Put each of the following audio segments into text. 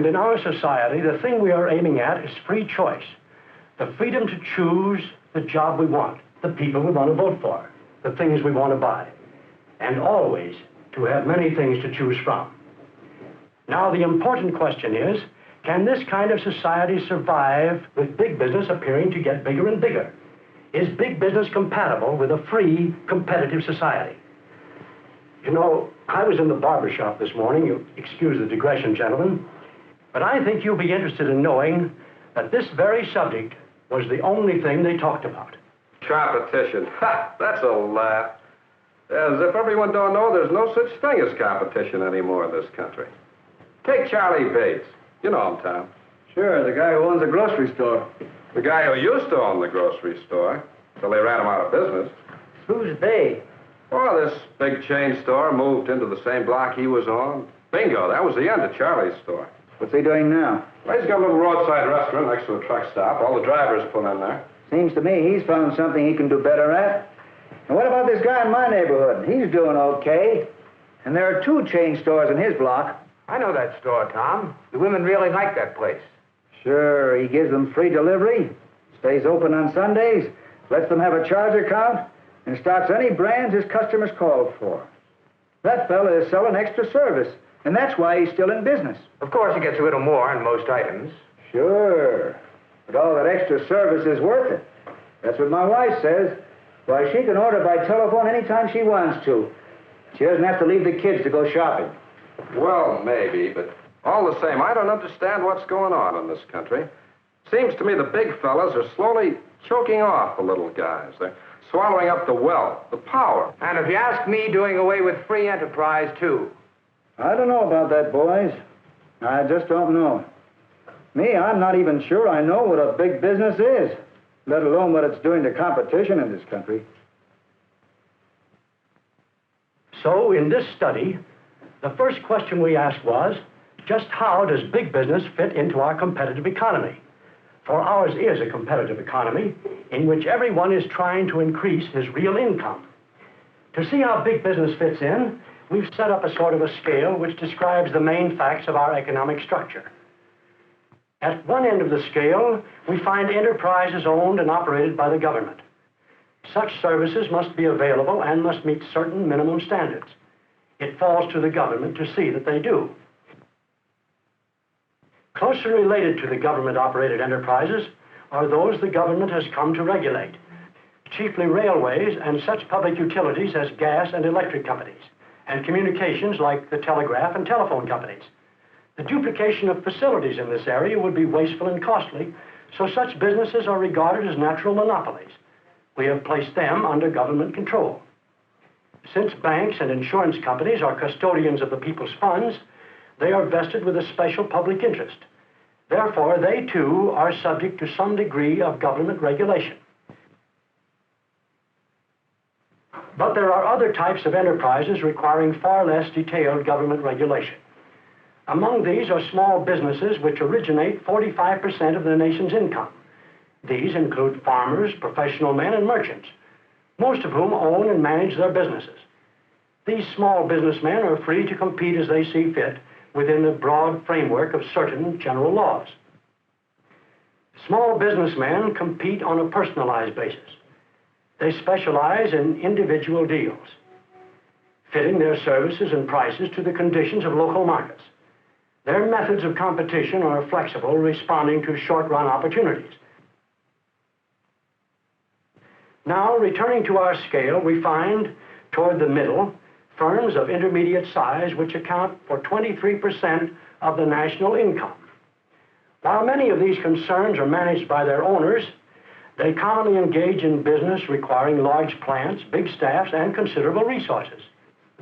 And in our society, the thing we are aiming at is free choice. The freedom to choose the job we want, the people we want to vote for, the things we want to buy, and always to have many things to choose from. Now, the important question is, can this kind of society survive with big business appearing to get bigger and bigger? Is big business compatible with a free, competitive society? You know, I was in the barber shop this morning. You'll excuse the digression, gentlemen. But I think you'll be interested in knowing that this very subject was the only thing they talked about. Competition. Ha! That's a laugh. As if everyone don't know there's no such thing as competition anymore in this country. Take Charlie Bates. You know him, Tom. Sure, the guy who owns a grocery store. The guy who used to own the grocery store, till they ran him out of business. Who's they? Well, this big chain store moved into the same block he was on. Bingo, that was the end of Charlie's store. What's he doing now? Well, he's got a little roadside restaurant next to a truck stop. All the drivers pull in there. Seems to me he's found something he can do better at. And what about this guy in my neighborhood? He's doing okay. And there are 2 chain stores in his block. I know that store, Tom. The women really like that place. Sure, he gives them free delivery, stays open on Sundays, lets them have a charge account, and stocks any brands his customers call for. That fella is selling extra service, and that's why he's still in business. Of course, he gets a little more on most items. Sure, but all that extra service is worth it. That's what my wife says. Why, she can order by telephone anytime she wants to. She doesn't have to leave the kids to go shopping. Well, maybe, but all the same, I don't understand what's going on in this country. Seems to me the big fellas are slowly choking off the little guys. They're swallowing up the wealth, the power. And if you ask me, doing away with free enterprise, too. I don't know about that, boys. I just don't know. Me, I'm not even sure I know what a big business is, let alone what it's doing to competition in this country. So, in this study, the first question we asked was, just how does big business fit into our competitive economy? For ours is a competitive economy in which everyone is trying to increase his real income. To see how big business fits in, we've set up a sort of a scale which describes the main facts of our economic structure. At one end of the scale, we find enterprises owned and operated by the government. Such services must be available and must meet certain minimum standards. It falls to the government to see that they do. Closely related to the government-operated enterprises are those the government has come to regulate, chiefly railways and such public utilities as gas and electric companies, and communications like the telegraph and telephone companies. The duplication of facilities in this area would be wasteful and costly, so such businesses are regarded as natural monopolies. We have placed them under government control. Since banks and insurance companies are custodians of the people's funds, they are vested with a special public interest. Therefore, they too are subject to some degree of government regulation. But there are other types of enterprises requiring far less detailed government regulation. Among these are small businesses which originate 45% of the nation's income. These include farmers, professional men, and merchants, most of whom own and manage their businesses. These small businessmen are free to compete as they see fit within the broad framework of certain general laws. Small businessmen compete on a personalized basis. They specialize in individual deals, fitting their services and prices to the conditions of local markets. Their methods of competition are flexible, responding to short-run opportunities. Now, returning to our scale, we find, toward the middle, firms of intermediate size which account for 23% of the national income. While many of these concerns are managed by their owners, they commonly engage in business requiring large plants, big staffs, and considerable resources.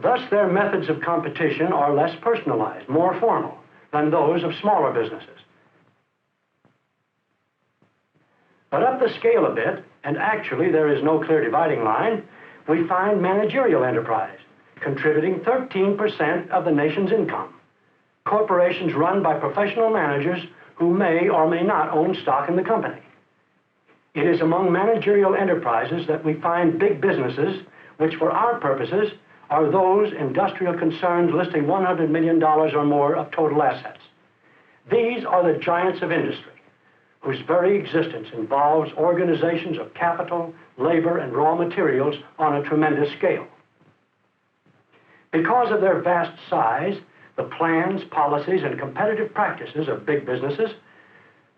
Thus, their methods of competition are less personalized, more formal than those of smaller businesses. But up the scale a bit, and actually there is no clear dividing line, we find managerial enterprise, contributing 13% of the nation's income. Corporations run by professional managers who may or may not own stock in the company. It is among managerial enterprises that we find big businesses, which for our purposes are those industrial concerns listing $100 million or more of total assets. These are the giants of industry, whose very existence involves organizations of capital, labor, and raw materials on a tremendous scale. Because of their vast size, the plans, policies, and competitive practices of big businesses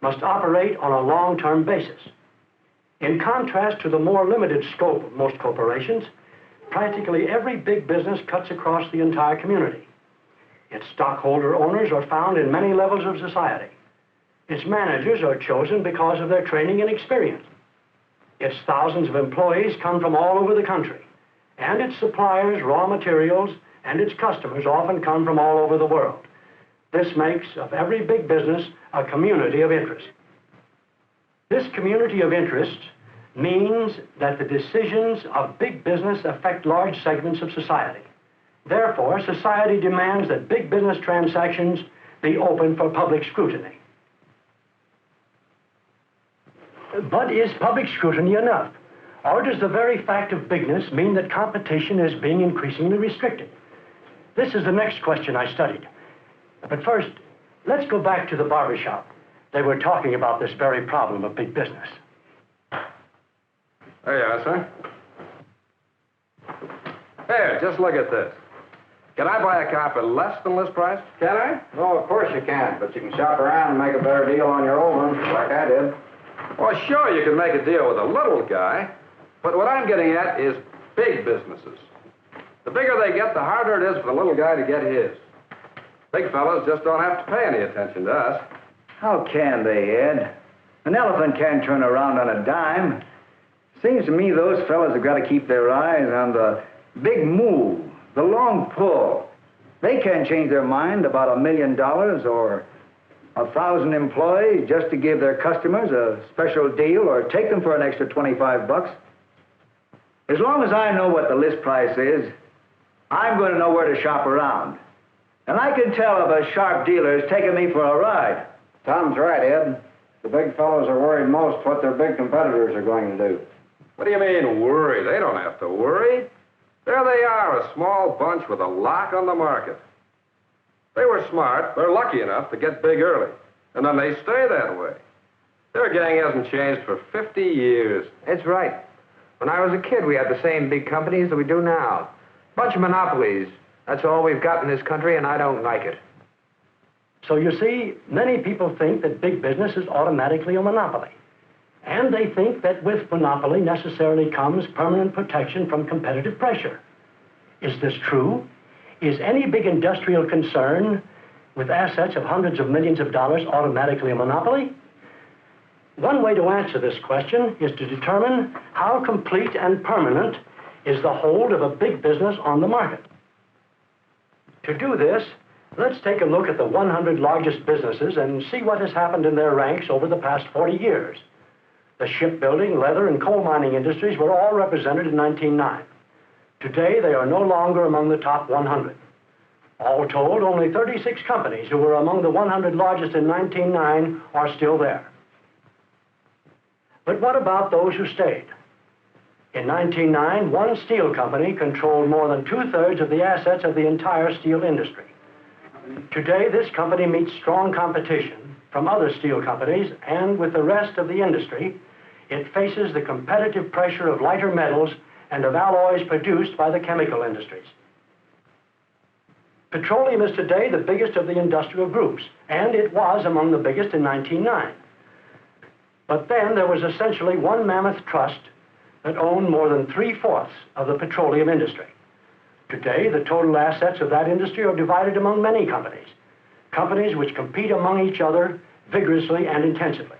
must operate on a long-term basis. In contrast to the more limited scope of most corporations, practically every big business cuts across the entire community. Its stockholder owners are found in many levels of society. Its managers are chosen because of their training and experience. Its thousands of employees come from all over the country, and its suppliers, raw materials, and its customers often come from all over the world. This makes of every big business a community of interest. This community of interest means that the decisions of big business affect large segments of society. Therefore, society demands that big business transactions be open for public scrutiny. But is public scrutiny enough? Or does the very fact of bigness mean that competition is being increasingly restricted? This is the next question I studied. But first, let's go back to the barber shop. They were talking about this very problem of big business. There you are, sir. Here, just look at this. Can I buy a car for less than list price? Can I? No, of course you can, but you can shop around and make a better deal on your own one, like I did. Well, sure, you can make a deal with a little guy, but what I'm getting at is big businesses. The bigger they get, the harder it is for the little guy to get his. Big fellas just don't have to pay any attention to us. How can they, Ed? An elephant can't turn around on a dime. Seems to me those fellas have got to keep their eyes on the big move, the long pull. They can't change their mind about $1 million or 1,000 employees just to give their customers a special deal or take them for an extra 25 bucks. As long as I know what the list price is, I'm going to know where to shop around. And I can tell if a sharp dealer is taking me for a ride. Tom's right, Ed. The big fellows are worried most what their big competitors are going to do. What do you mean, worry? They don't have to worry. There they are, a small bunch with a lock on the market. They were smart. They're lucky enough to get big early. And then they stay that way. Their gang hasn't changed for 50 years. That's right. When I was a kid, we had the same big companies that we do now. Bunch of monopolies. That's all we've got in this country, and I don't like it. So you see, many people think that big business is automatically a monopoly. And they think that with monopoly necessarily comes permanent protection from competitive pressure. Is this true? Is any big industrial concern with assets of hundreds of millions of dollars automatically a monopoly? One way to answer this question is to determine how complete and permanent is the hold of a big business on the market. To do this, let's take a look at the 100 largest businesses and see what has happened in their ranks over the past 40 years. The shipbuilding, leather, and coal mining industries were all represented in 1909. Today, they are no longer among the top 100. All told, only 36 companies who were among the 100 largest in 1909 are still there. But what about those who stayed? In 1909, one steel company controlled more than 2/3 of the assets of the entire steel industry. Today, this company meets strong competition from other steel companies, and with the rest of the industry, it faces the competitive pressure of lighter metals and of alloys produced by the chemical industries. Petroleum is today the biggest of the industrial groups, and it was among the biggest in 1909. But then there was essentially one mammoth trust that owned more than 3/4 of the petroleum industry. Today, the total assets of that industry are divided among many companies, companies which compete among each other vigorously and intensively.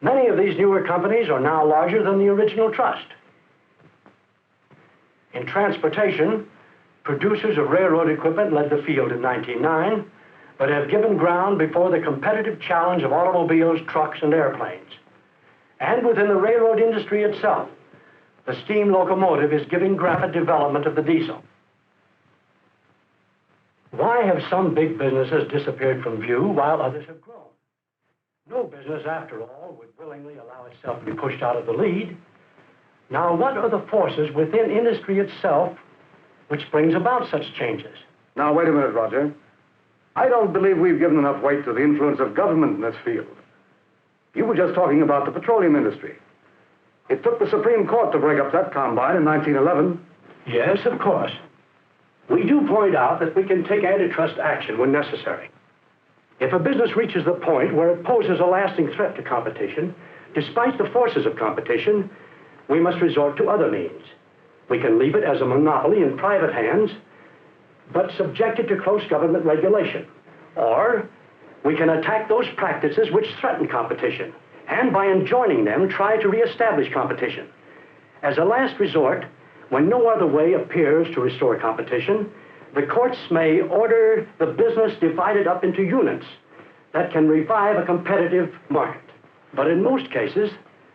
Many of these newer companies are now larger than the original trust. In transportation, producers of railroad equipment led the field in 1909, but have given ground before the competitive challenge of automobiles, trucks, and airplanes. And within the railroad industry itself, the steam locomotive is giving rapid development of the diesel. Why have some big businesses disappeared from view while others have grown? No business, after all, would willingly allow itself to be pushed out of the lead. Now, what are the forces within industry itself which brings about such changes? Now, wait a minute, Roger. I don't believe we've given enough weight to the influence of government in this field. You were just talking about the petroleum industry. It took the Supreme Court to break up that combine in 1911. Yes, of course. We do point out that we can take antitrust action when necessary. If a business reaches the point where it poses a lasting threat to competition, despite the forces of competition, we must resort to other means. We can leave it as a monopoly in private hands, but subject it to close government regulation. Or we can attack those practices which threaten competition, and by enjoining them, try to reestablish competition. As a last resort, when no other way appears to restore competition, the courts may order the business divided up into units that can revive a competitive market. But in most cases,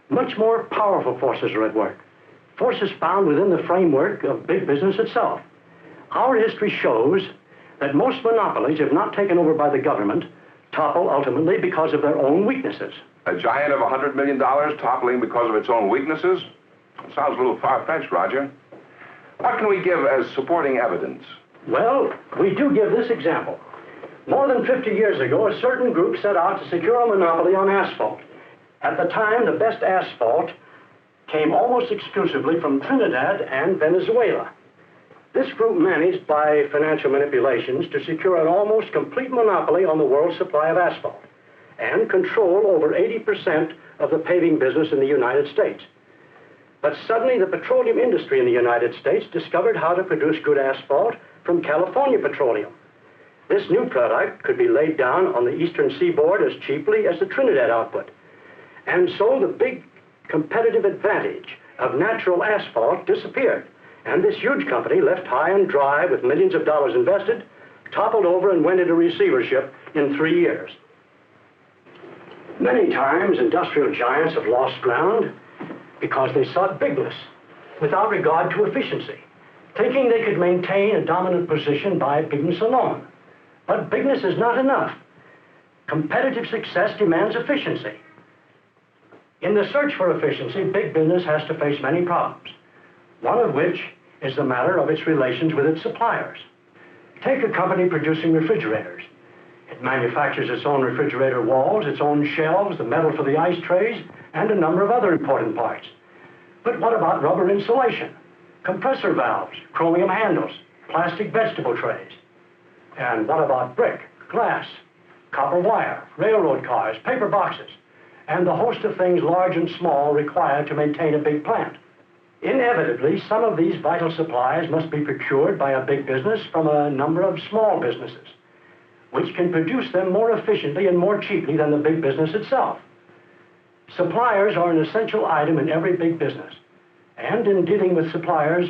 much more powerful forces are at work, forces found within the framework of big business itself. Our history shows that most monopolies, if not taken over by the government, topple ultimately because of their own weaknesses. A giant of $100 million toppling because of its own weaknesses? It sounds a little far-fetched, Roger. What can we give as supporting evidence? Well, we do give this example. More than 50 years ago, a certain group set out to secure a monopoly on asphalt. At the time, the best asphalt came almost exclusively from Trinidad and Venezuela. This group managed, by financial manipulations, to secure an almost complete monopoly on the world's supply of asphalt and control over 80% of the paving business in the United States. But suddenly, the petroleum industry in the United States discovered how to produce good asphalt from California petroleum. This new product could be laid down on the eastern seaboard as cheaply as the Trinidad output. And so the big competitive advantage of natural asphalt disappeared. And this huge company, left high and dry with millions of dollars invested, toppled over and went into receivership in 3 years. Many times, industrial giants have lost ground because they sought bigness without regard to efficiency, thinking they could maintain a dominant position by bigness alone. But bigness is not enough. Competitive success demands efficiency. In the search for efficiency, big business has to face many problems, one of which is the matter of its relations with its suppliers. Take a company producing refrigerators. It manufactures its own refrigerator walls, its own shelves, the metal for the ice trays, and a number of other important parts. But what about rubber insulation, compressor valves, chromium handles, plastic vegetable trays? And what about brick, glass, copper wire, railroad cars, paper boxes, and the host of things large and small required to maintain a big plant? Inevitably, some of these vital supplies must be procured by a big business from a number of small businesses, which can produce them more efficiently and more cheaply than the big business itself. Suppliers are an essential item in every big business, and in dealing with suppliers,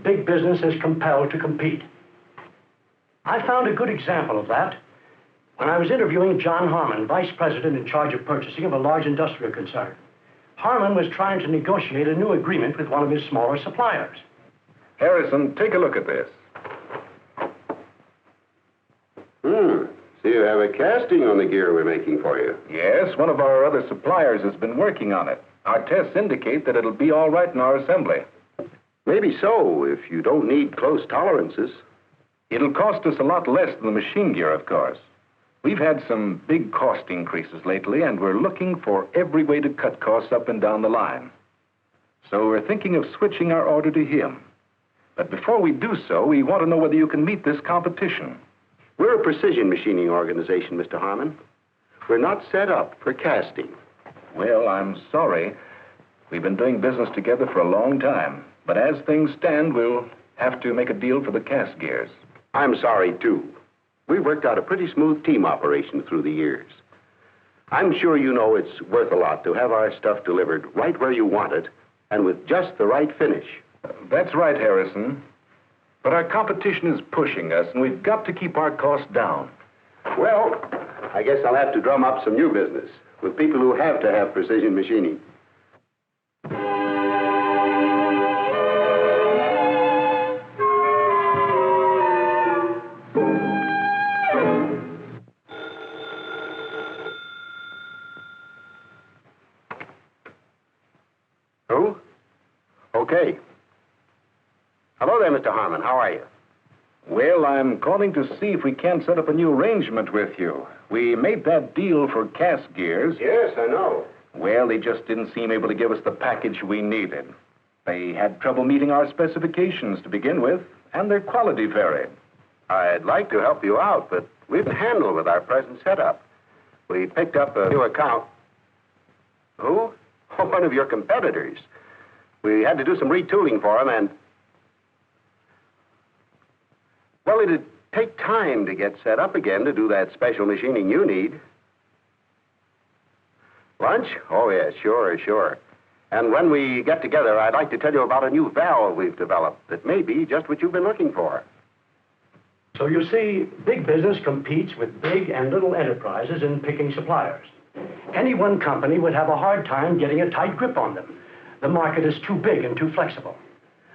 big business is compelled to compete. I found a good example of that when I was interviewing John Harmon, vice president in charge of purchasing of a large industrial concern. Harmon was trying to negotiate a new agreement with one of his smaller suppliers. Harrison, take a look at this. So you have a casting on the gear we're making for you. Yes, one of our other suppliers has been working on it. Our tests indicate that it'll be all right in our assembly. Maybe so, if you don't need close tolerances. It'll cost us a lot less than the machine gear, of course. We've had some big cost increases lately, and we're looking for every way to cut costs up and down the line. So we're thinking of switching our order to him. But before we do so, we want to know whether you can meet this competition. We're a precision machining organization, Mr. Harmon. We're not set up for casting. Well, I'm sorry. We've been doing business together for a long time. But as things stand, we'll have to make a deal for the cast gears. I'm sorry, too. We've worked out a pretty smooth team operation through the years. I'm sure you know it's worth a lot to have our stuff delivered right where you want it and with just the right finish. That's right, Harrison. But our competition is pushing us, and we've got to keep our costs down. Well, I guess I'll have to drum up some new business with people who have to have precision machining. Who? Okay. Hello there, Mr. Harmon. How are you? Well, I'm calling to see if we can't set up a new arrangement with you. We made that deal for cast gears. Yes, I know. Well, they just didn't seem able to give us the package we needed. They had trouble meeting our specifications to begin with, and their quality varied. I'd like to help you out, but we've been handled with our present setup. We picked up a new account. Who? Oh, one of your competitors. We had to do some retooling for them, and... Well, it'd take time to get set up again to do that special machining you need. Lunch? Oh, yeah, sure. And when we get together, I'd like to tell you about a new valve we've developed that may be just what you've been looking for. So you see, big business competes with big and little enterprises in picking suppliers. Any one company would have a hard time getting a tight grip on them. The market is too big and too flexible.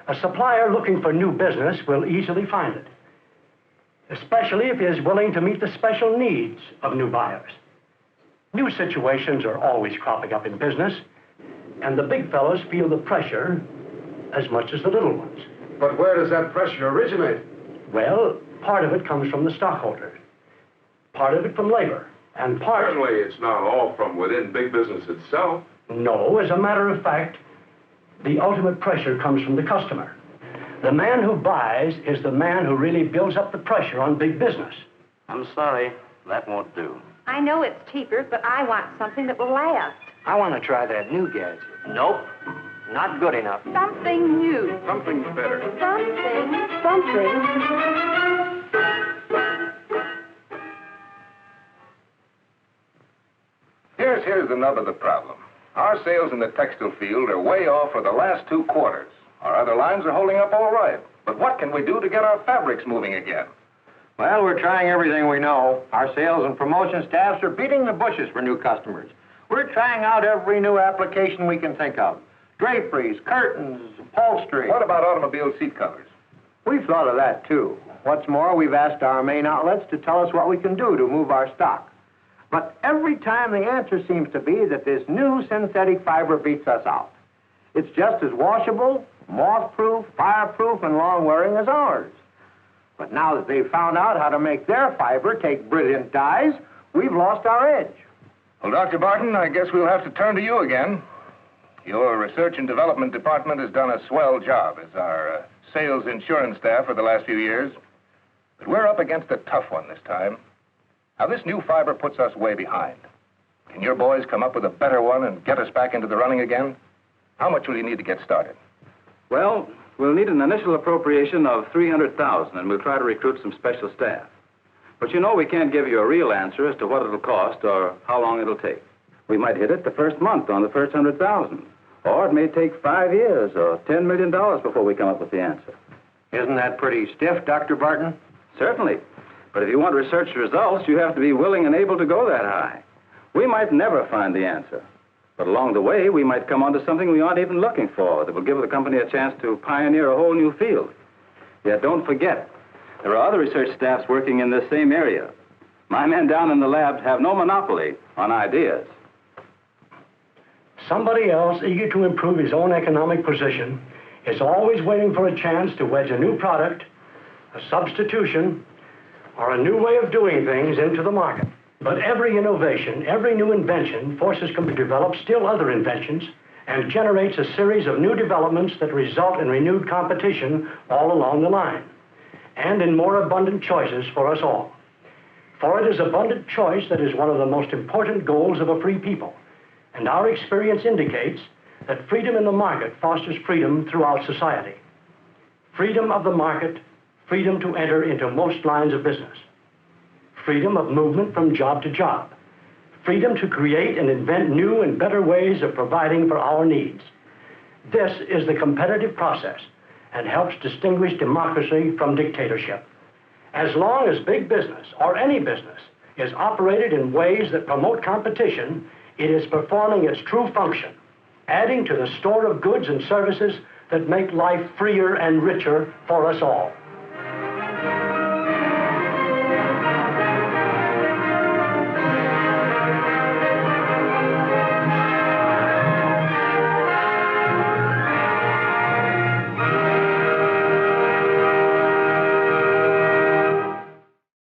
A supplier looking for new business will easily find it, especially if he is willing to meet the special needs of new buyers. New situations are always cropping up in business, and the big fellows feel the pressure as much as the little ones. But where does that pressure originate? Well, part of it comes from the stockholders, part of it from labor, and part... Certainly, it's not all from within big business itself. No, as a matter of fact, the ultimate pressure comes from the customer. The man who buys is the man who really builds up the pressure on big business. I'm sorry, that won't do. I know it's cheaper, but I want something that will last. I want to try that new gadget. Nope, not good enough. Something new. Something's better. Something. Here's the nub of the problem. Our sales in the textile field are way off for the last 2 quarters. Our other lines are holding up all right. But what can we do to get our fabrics moving again? Well, we're trying everything we know. Our sales and promotion staffs are beating the bushes for new customers. We're trying out every new application we can think of. Draperies, curtains, upholstery. What about automobile seat covers? We've thought of that, too. What's more, we've asked our main outlets to tell us what we can do to move our stock. But every time the answer seems to be that this new synthetic fiber beats us out. It's just as washable, moth-proof, fireproof, and long-wearing as ours. But now that they've found out how to make their fiber take brilliant dyes, we've lost our edge. Well, Dr. Barton, I guess we'll have to turn to you again. Your research and development department has done a swell job as our sales insurance staff for the last few years. But we're up against a tough one this time. Now, this new fiber puts us way behind. Can your boys come up with a better one and get us back into the running again? How much will you need to get started? Well, we'll need an initial appropriation of $300,000, and we'll try to recruit some special staff. But you know we can't give you a real answer as to what it'll cost or how long it'll take. We might hit it the first month on the first $100,000. Or it may take 5 years or $10 million before we come up with the answer. Isn't that pretty stiff, Dr. Barton? Certainly. But if you want research results, you have to be willing and able to go that high. We might never find the answer. But along the way, we might come onto something we aren't even looking for that will give the company a chance to pioneer a whole new field. Yet don't forget, there are other research staffs working in this same area. My men down in the labs have no monopoly on ideas. Somebody else eager to improve his own economic position is always waiting for a chance to wedge a new product, a substitution, or a new way of doing things into the market. But every innovation, every new invention forces them to develop still other inventions and generates a series of new developments that result in renewed competition all along the line and in more abundant choices for us all. For it is abundant choice that is one of the most important goals of a free people. And our experience indicates that freedom in the market fosters freedom throughout society. Freedom of the market, freedom to enter into most lines of business. Freedom of movement from job to job. Freedom to create and invent new and better ways of providing for our needs. This is the competitive process and helps distinguish democracy from dictatorship. As long as big business, or any business, is operated in ways that promote competition, it is performing its true function, adding to the store of goods and services that make life freer and richer for us all.